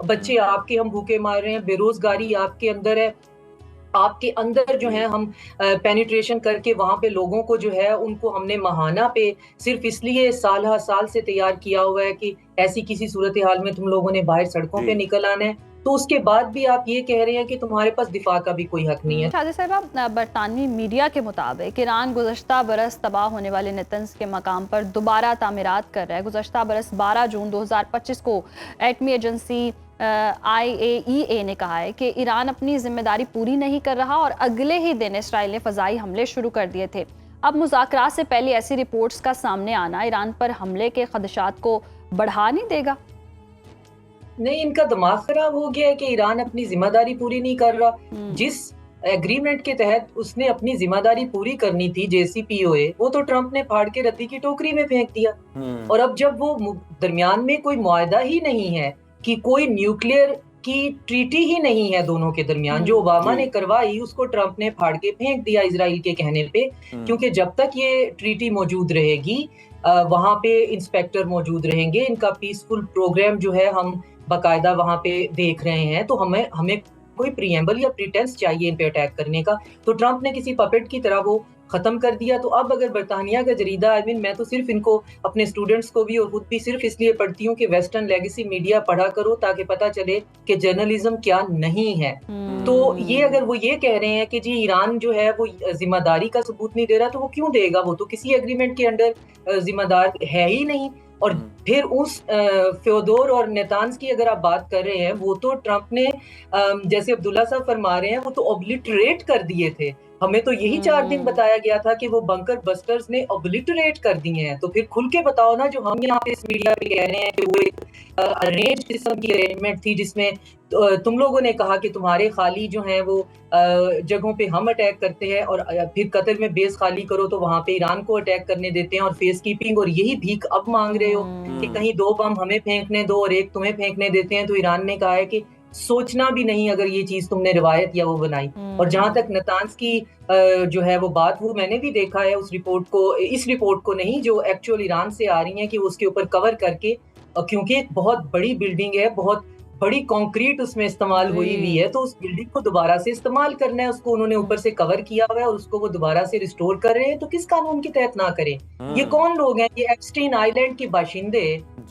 بچے آپ کے ہم بھوکے مار رہے ہیں, بے روزگاری آپ کے اندر ہے, آپ کے اندر جو ہے ہم پینیٹریشن کر کے وہاں پہ لوگوں کو جو ہے ان کو ہم نے ماہانہ پہ صرف اس لیے سال ہر سال سے تیار کیا ہوا ہے کہ ایسی کسی صورتحال میں تم لوگوں نے باہر سڑکوں پہ نکل آنا ہے, تو اس کے بعد بھی آپ یہ کہہ رہے ہیں کہ تمہارے پاس دفاع کا بھی کوئی حق نہیں ہے. شازیہ صاحبہ, برطانوی میڈیا کے مطابق ایران گزشتہ برس تباہ ہونے والے نتنز کے مقام پر دوبارہ تعمیرات کر رہا ہے. گزشتہ برس 12 جون 2025 کو ایٹمی ایجنسی IAEA نے کہا ہے کہ ایران اپنی ذمہ داری پوری نہیں کر رہا اور اگلے ہی دن اسرائیل نے فضائی حملے شروع کر دیے تھے. اب مذاکرات سے پہلے ایسی رپورٹس کا سامنے آنا ایران پر حملے کے خدشات کو بڑھا نہیں دے گا؟ نہیں, ان کا دماغ خراب ہو گیا ہے کہ ایران اپنی ذمہ داری پوری نہیں کر رہا. جس ایگریمنٹ کے تحت اس نے اپنی ذمہ داری پوری کرنی تھی JCPOA, وہ تو ٹرمپ نے پھاڑ کے ردی کی ٹوکری میں پھینک دیا. اور اب جب وہ درمیان میں کوئی معاہدہ ہی نہیں ہے کہ کوئی نیوکلیئر کی ٹریٹی ہی نہیں ہے دونوں کے درمیان, جو اوباما نے کروائی اس کو ٹرمپ نے پھاڑ کے پھینک دیا اسرائیل کے کہنے پہ, کیونکہ جب تک یہ ٹریٹی موجود رہے گی وہاں پہ انسپیکٹر موجود رہیں گے, ان کا پیسفل پروگرام جو ہے ہم باقاعدہ وہاں پہ دیکھ رہے ہیں, تو ہمیں کوئی پریمبل یا پریٹینس چاہیے ان پہ اٹیک کرنے کا. تو ٹرمپ نے کسی پپٹ کی طرح وہ ختم کر دیا. تو اب اگر برطانیہ کا جریدہ, میں تو صرف ان کو اپنے اسٹوڈنٹس کو بھی اور خود بھی صرف اس لیے پڑھتی ہوں کہ ویسٹرن لیگیسی میڈیا پڑھا کرو تاکہ پتہ چلے کہ جرنلزم کیا نہیں ہے. تو یہ اگر وہ یہ کہہ رہے ہیں کہ جی ایران جو ہے وہ ذمہ داری کا ثبوت نہیں دے رہا, تو وہ کیوں دے گا؟ وہ تو کسی ایگریمنٹ کے انڈر ذمہ دار ہے ہی نہیں. اور پھر اس فیودور اور نیتانز کی اگر آپ بات کر رہے ہیں, وہ تو ٹرمپ نے جیسے عبداللہ صاحب فرما رہے ہیں وہ تو اوبلیٹریٹ کر دیے تھے. ہمیں تو یہی 4 دن بتایا گیا تھا کہ وہ بنکر بسٹرز نے اوبلیٹریٹ کر دیے ہیں. تو پھر کھل کے بتاؤ نا, جو ہم یہاں پہ اس میڈیا پہ کہہ رہے ہیں کہ وہ ایک ارینج قسم کی ارینجمنٹ تھی جس میں تم لوگوں نے کہا کہ تمہارے خالی جو ہیں وہ جگہوں پہ ہم اٹیک کرتے ہیں, اور پھر قطر میں بیس خالی کرو تو وہاں پہ ایران کو اٹیک کرنے دیتے ہیں, اور فیس کیپنگ, اور یہی بھیک اب مانگ رہے ہو کہ کہیں 2 بم ہمیں پھینکنے دو اور 1 تمہیں پھینکنے دیتے ہیں. تو ایران نے کہا ہے کہ سوچنا بھی نہیں اگر یہ چیز تم نے روایت یا وہ بنائی. اور جہاں تک نتانز کی جو ہے وہ بات, وہ میں نے بھی دیکھا ہے اس رپورٹ کو نہیں جو ایکچوئل ایران سے آ رہی ہیں, کہ اس کے اوپر کور کر کے, کیونکہ ایک بہت بڑی بلڈنگ ہے, بہت بڑی کنکریٹ اس میں استعمال ہوئی ہوئی ہے, تو اس بلڈنگ کو دوبارہ سے استعمال کرنا ہے, اس کو انہوں نے اوپر سے کور کیا ہوا ہے اور اس کو وہ دوبارہ سے ریسٹور کر رہے ہیں. تو کس قانون کے تحت نہ کریں؟ یہ کون لوگ ہیں؟ یہ ایپسٹین آئی لینڈ کے باشندے,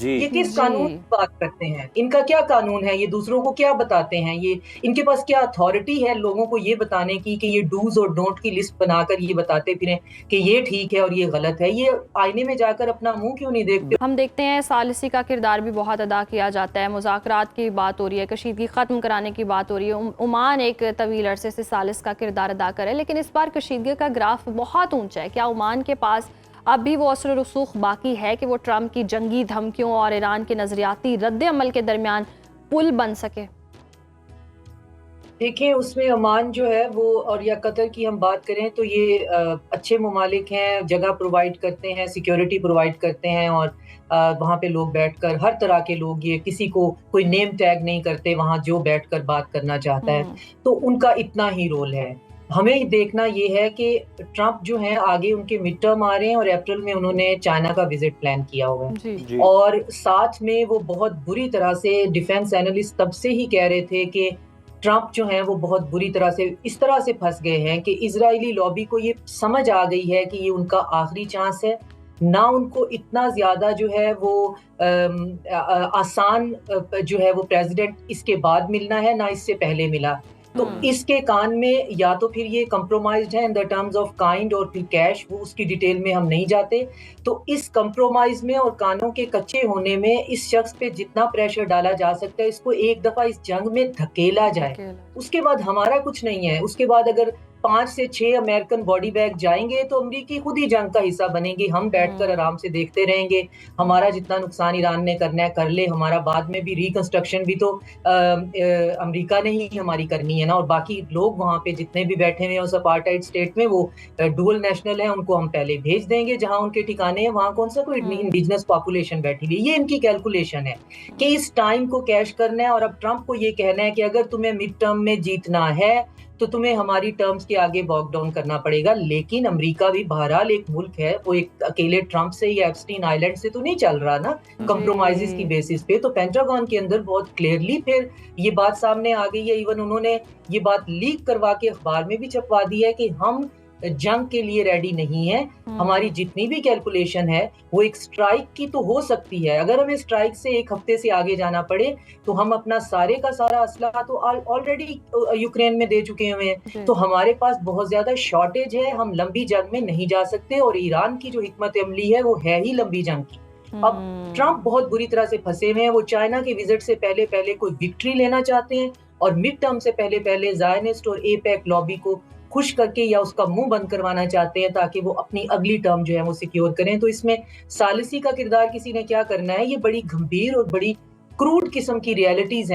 یہ کس قانون کی بات کرتے ہیں؟ ان کا کیا قانون ہے؟ یہ دوسروں کو کیا بتاتے ہیں؟ یہ ان کے پاس کیا اتھارٹی ہے لوگوں کو یہ بتانے کی کہ یہ ڈوز اور ڈونٹ کی لسٹ بنا کر یہ بتاتے پھریں کہ یہ ٹھیک ہے اور یہ غلط ہے؟ یہ آئینے میں جا کر اپنا منہ کیوں نہیں دیکھتے؟ ہم دیکھتے ہیں ثالثی کا کردار بھی بہت ادا کیا جاتا ہے. مذاکرات کی بات ہو رہی ہے, کشیدگی ختم کرانے کی بات ہو رہی ہے. عمان ایک طویل عرصے سے ثالث کا کردار ادا کرے, لیکن اس بار کشیدگی کا گراف بہت اونچا ہے. کیا عمان کے پاس اب بھی وہ اثر و رسوخ باقی ہے کہ وہ ٹرمپ کی جنگی دھمکیوں اور ایران کے نظریاتی رد عمل کے درمیان پل بن سکے؟ دیکھیں, اس میں عمان جو ہے وہ, اور یا قطر کی ہم بات کریں تو یہ اچھے ممالک ہیں, جگہ پرووائڈ کرتے ہیں, سیکیورٹی پرووائڈ کرتے ہیں, اور وہاں پہ لوگ بیٹھ کر, ہر طرح کے لوگ, یہ کسی کو کوئی نیم ٹیگ نہیں کرتے وہاں, جو بیٹھ کر بات کرنا چاہتا ہے. تو ان کا اتنا ہی رول ہے. ہمیں دیکھنا یہ ہے کہ ٹرمپ جو ہیں آگے ان کے مڈ ٹرم آ رہے ہیں, اور اپریل میں انہوں نے چائنا کا وزٹ پلان کیا ہوا ہے, اور ساتھ میں وہ بہت بری طرح سے ڈیفینس اینالسٹ تب سے ہی کہہ رہے تھے کہ ٹرمپ جو ہیں وہ بہت بری طرح سے اس طرح سے پھنس گئے ہیں کہ اسرائیلی لابی کو یہ سمجھ آ گئی ہے کہ یہ ان کا آخری چانس ہے. نہ ان کو اتنا زیادہ جو ہے وہ آسان جو ہے وہ پریزیڈنٹ اس کے بعد ملنا ہے, نہ اس سے پہلے ملا. تو اس کے کان میں یا تو پھر یہ کمپرومائزڈ ہے ان دا ٹرمز آف کائنڈ, اور پھر کیش, وہ اس کی ڈیٹیل میں ہم نہیں جاتے. تو اس کمپرومائز میں اور کانوں کے کچے ہونے میں اس شخص پہ جتنا پریشر ڈالا جا سکتا ہے, اس کو ایک دفعہ اس جنگ میں دھکیلا جائے, اس کے بعد ہمارا کچھ نہیں ہے. اس کے بعد اگر 5 سے 6 امریکن باڈی بیگ جائیں گے تو امریکی خود ہی جنگ کا حصہ بنیں گے. ہم بیٹھ کر آرام سے دیکھتے رہیں گے, ہمارا جتنا نقصان ایران نے کرنا ہے کر لے, ہمارا بعد میں بھی ریکنسٹرکشن بھی تو امریکہ نے ہی ہماری کرنی ہے نا. اور باقی لوگ وہاں پہ جتنے بھی بیٹھے ہوئے ہیں اس اپارٹائڈ اسٹیٹ میں, وہ ڈوئل نیشنل ہیں, ان کو ہم پہلے بھیج دیں گے جہاں ان کے ٹھکانے ہیں, وہاں کون سا کوئی انڈیجنس پاپولیشن بیٹھی ہوئی. یہ ان کی کیلکولیشن ہے کہ اس ٹائم کو کیش کرنا ہے. اور اب ٹرمپ کو یہ کہنا ہے کہ اگر تمہیں مڈ ٹرم میں جیتنا ہے تو تمہیں ہماری ٹرمز کے آگے واک ڈاؤن کرنا پڑے گا. لیکن امریکہ بھی بہرحال ایک ملک ہے, وہ ایک اکیلے ٹرمپ سے یا ایپسٹین آئیلینڈ سے تو نہیں چل رہا نا, کمپرومائزز کی بیسس پہ. تو پینٹاگون کے اندر بہت کلیئرلی پھر یہ بات سامنے آ گئی ہے, ایون انہوں نے یہ بات لیک کروا کے اخبار میں بھی چھپوا دی ہے کہ ہم جنگ کے لیے ریڈی نہیں ہیں. ہماری جتنی بھی کیلکولیشن ہے وہ ایک سٹرائک کی تو ہو سکتی ہے, اگر ہمیں سٹرائک سے ایک ہفتے سے آگے جانا پڑے تو ہم اپنا سارے کا سارا اسلحہ تو آلریڈی یوکرین میں دے چکے ہوئے ہیں, تو ہمارے پاس بہت زیادہ شارٹیج ہے, ہم لمبی جنگ میں نہیں جا سکتے. اور ایران کی جو حکمت عملی ہے وہ ہے ہی لمبی جنگ کی. اب ٹرمپ بہت بری طرح سے پھنسے ہوئے ہیں, وہ چائنا کے وزٹ سے پہلے کوئی وکٹری لینا چاہتے ہیں, اور مڈ ٹرم سے پہلے زائنسٹ اور اے پیک لابی کو خوش کر کے یا اس کا منہ بند کروانا چاہتے ہیں تاکہ وہ اپنی اگلی ٹرم جو ہے وہ سیکیور کریں. تو اس میں ثالثی کا کردار کسی نے کیا کرنا ہے, یہ بڑی گمبھیر اور بڑی کروڈ قسم کی ریئلٹیز ہیں